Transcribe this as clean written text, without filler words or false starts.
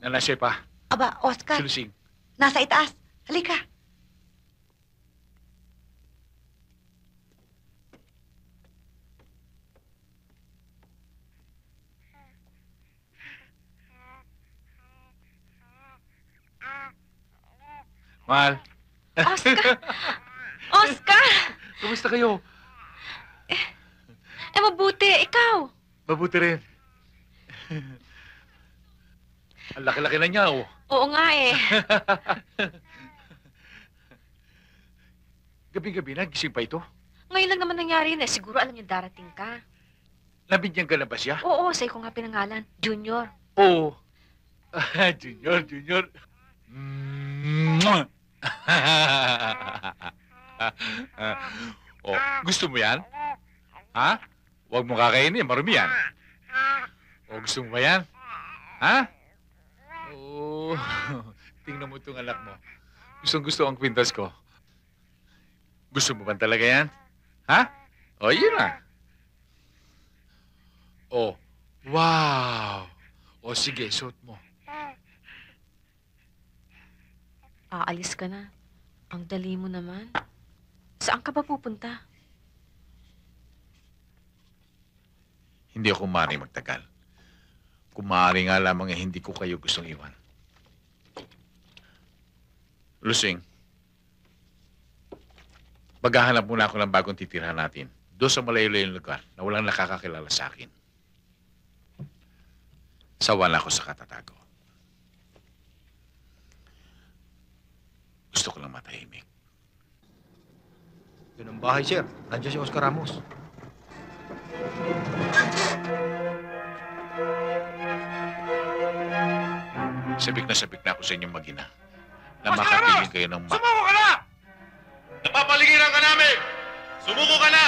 Nanasya pa. Aba, Oscar, Si Lusing. nasa itaas. Halika. Mahal. Oscar! Oscar! Kumusta kayo? Mabuti. Ikaw? Mabuti rin. Ang laki-laki na niya, oh. Oo nga eh. Gabi-gabi na, gising pa ito. Ngayon lang naman nangyari yun eh. Siguro alam niya darating ka. Nabigyan ka na ba siya? Oo, sa'yo ko nga pinangalan. Junior. Oo. Junior. Mwah! Oh, gusto mo yan? Ha? Huwag mo kakainin, marumi yan. O, gusto mo ba yan? Ha? Oo. Tingnan mo itong anak mo. Gustong-gusto ang kwintas ko. Gusto mo ba talaga yan? Ha? O, yun na. Oh, wow. O, sige, suot mo. Aalis ka na. Ang dali mo naman. Saan ka ba pupunta? Hindi ako maaaring magtagal. Kung maaari nga lamang hindi ko kayo gustong iwan. Lusing, maghahanap muna ako ng bagong titirhan natin. Doon sa malayo-layong lugar na walang nakakakilala sa akin. Sawa na ako sa katatago. Gusto ko lang matahimik. Yun ang bahay, sir. Nandiyan si Oscar Ramos. Sabik na ako sa inyong mag-ina na makapiling kayo ng Sumuko ka na! Napapaligiran ka namin! Sumuko ka na!